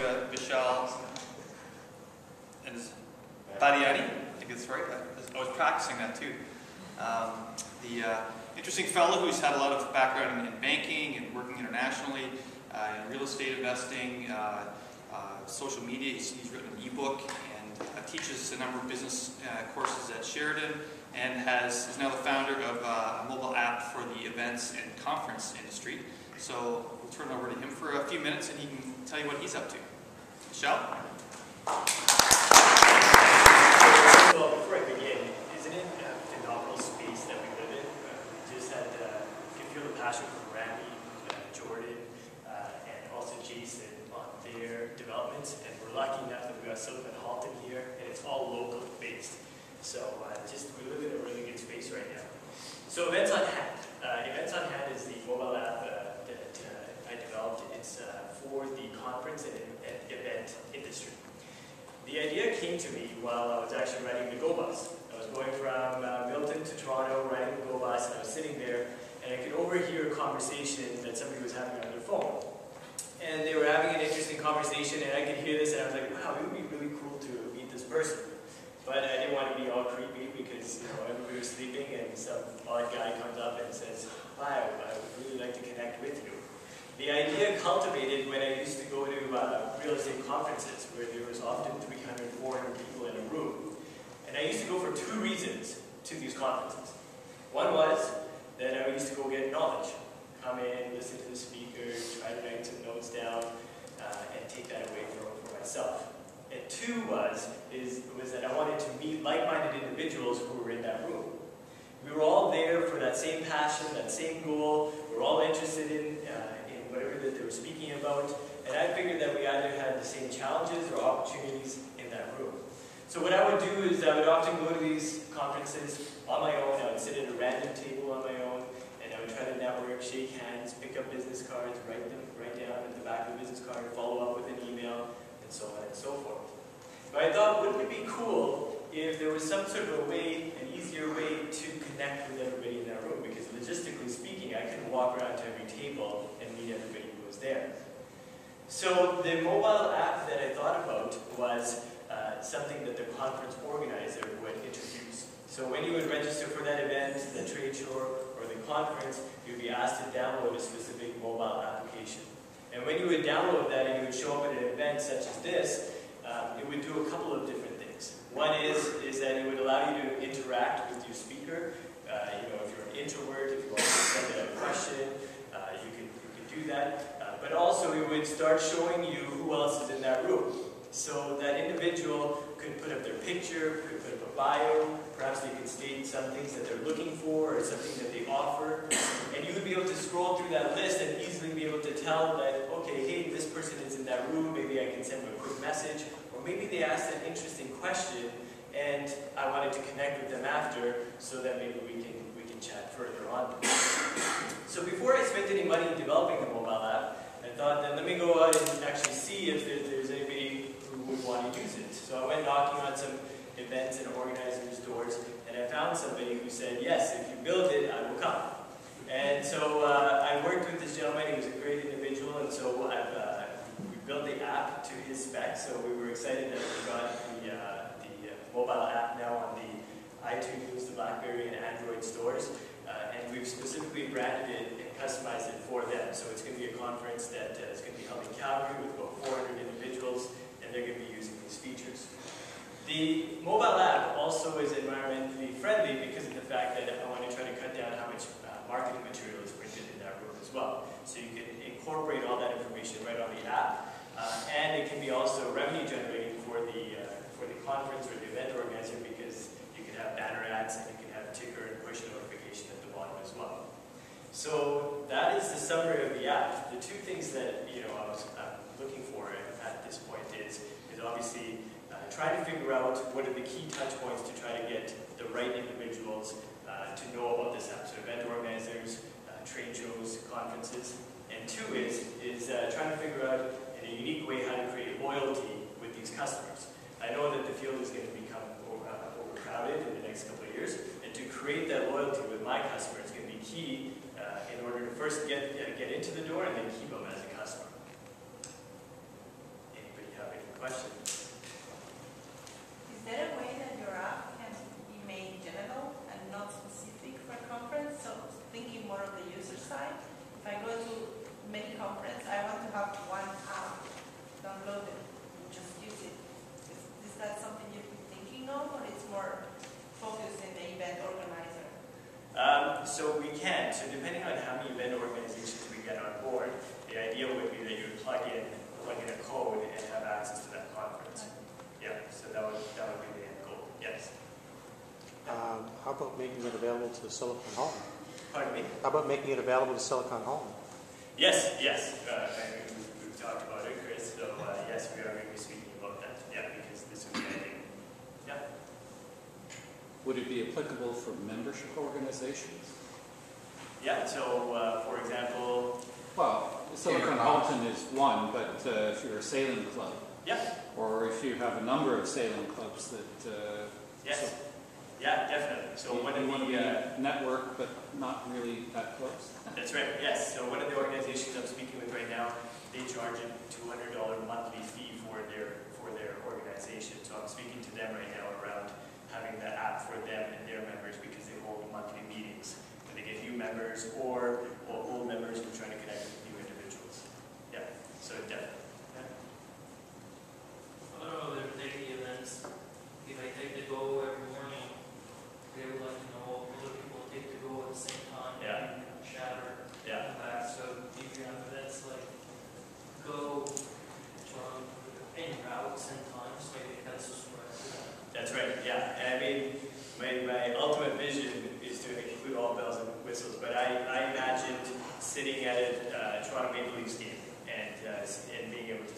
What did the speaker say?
Vishal and Badiani, I think it's right. I was practicing that too. Interesting fellow who's had a lot of background in banking and working internationally, in real estate investing, social media. He's written an ebook and teaches a number of business courses at Sheridan, and is now the founder of a mobile app for the events and conference industry. So we'll turn it over to him for a few minutes and he can tell you what he's up to. Vishal? Well, before I begin, isn't it a phenomenal space that we live in? We just had, you can feel the passion from Rami, Jordan, and also Jason on their developments. And we're lucky enough that we got some at Halton here, and it's all local based. So we live in a really good space right now. So Events on Hand. Events on Hand is the mobile app that I developed. It's for the conference and event industry. The idea came to me while I was actually riding the GO bus. I was going from Milton to Toronto, riding the GO bus, and I was sitting there, and I could overhear a conversation that somebody was having on their phone. And they were having an interesting conversation, and I could hear this, and I was like, wow, it would be really cool to meet this person. But I didn't want to be all creepy because everybody was sleeping, and some odd guy comes up and says, hi, I would really like to connect with you. The idea cultivated when I used to go to real estate conferences where there was often 300, 400 people in a room. And I used to go for two reasons to these conferences. One was that I used to go get knowledge. Come in, listen to the speaker, try to write some notes down, and take that away for myself. And two was that I wanted to meet like-minded individuals who were in that room. We were all there for that same passion, that same goal. We were all interested in whatever that they were speaking about. And I figured that we either had the same challenges or opportunities in that room. So what I would do is I would often go to these conferences on my own. I would sit at a random table on my own, and I would try to network, shake hands, pick up business cards, write down at the back of the business card, follow up with an email, and so on and so forth. But I thought, wouldn't it be cool if there was some sort of a way, an easier way to connect with everybody in that room? Because logistically speaking, I couldn't walk around to every table and meet everybody who was there. So the mobile app that I thought about was something that the conference organizer would introduce. So when you would register for that event, the trade show, or the conference, you would be asked to download a specific mobile application. And when you would download that and you would show up at an event such as this, it would do a couple of different things. One is that it would allow you to interact with your speaker. If you're an introvert, if you want to send a question, you could do that. But also it would start showing you who else is in that room. So that individual could put up their picture, could put up a bio, perhaps they could state some things that they're looking for or something that they offer. And you would be able to scroll through that list and easily be able to tell that, okay, hey, this person is in that room, maybe I can send them a quick message. Or maybe they asked an interesting question and I wanted to connect with them after so that maybe we can chat further on. So before I spent any money developing the mobile app, I thought that let me go out and actually see if there's anybody who would want to use it. So I went knocking on some events and organizers' doors, and I found somebody who said, yes, if you build it, I will come. And so I worked with this gentleman. He was a great individual, and so we built the app to his specs. So we were excited that we got the mobile app now on the iTunes, the BlackBerry, and Android stores. And we've specifically branded it and customized it for them. So it's going to be a conference that is going to be held in Calgary with about 400 individuals, and they're going to be using these features. The mobile app also is environmentally friendly because of the fact that I want to try to cut down how much marketing material is printed in that room as well. So you can incorporate all that information right on the app, and it can be also revenue generating for the conference or the event organizer because you can have banner ads and you can have ticker and push notification at the bottom as well. So that is the summary of the app. The two things that I'm looking for at this point is obviously trying to figure out what are the key touch points to try to get the right individuals to know about this app. So event organizers, trade shows, conferences. And two is trying to figure out in a unique way how to create loyalty with these customers. I know that the field is going to become overcrowded in the next couple of years, and to create that loyalty with my customers is going to be key in order to first get into the door and then keep them as a customer. Anybody question. Is there a way that your app can be made general and not specific for a conference? So thinking more of the user side, if I go to many conference, I want to have one app, download it, and just use it. Is that something you've been thinking of, or it's more focused in the event organizer? So we can. So depending on how many event organizations we get on board, the idea would be that you would plug in a code and have access to that conference. Yeah. So that would be the end goal. Yes. How about making it available to Silicon Hall? Pardon me? How about making it available to Silicon Hall? Yes. We've talked about it, Chris. So yes, we are going to be speaking about that. Yeah, because this would be ideal. Yeah. Would it be applicable for membership organizations? Yeah, so for example, Well, Silicon Halton is one, but if you're a sailing club, yeah, or if you have a number of sailing clubs that... yes, so yeah, definitely. So one of you want to the, be network, but not really that close. that's right, yes. So one of the organizations I'm speaking with right now, they charge a $200 monthly fee for their organization. So I'm speaking to them right now around having that app for them and their members because they hold monthly meetings. And they get new members or old members who are trying to connect with new individuals. Yeah, so definitely. Yeah. I don't know, they're daily events. If I take the go every morning, they would like to know what other people take to go at the same time. Yeah. And you can chatter. Yeah. And back. So if you have events like go from any routes and times, maybe you can subscribe to that. That's right, yeah. And I mean, my ultimate vision is to include all bells and whistles, but I imagined sitting at a Toronto Maple Leafs game and being able to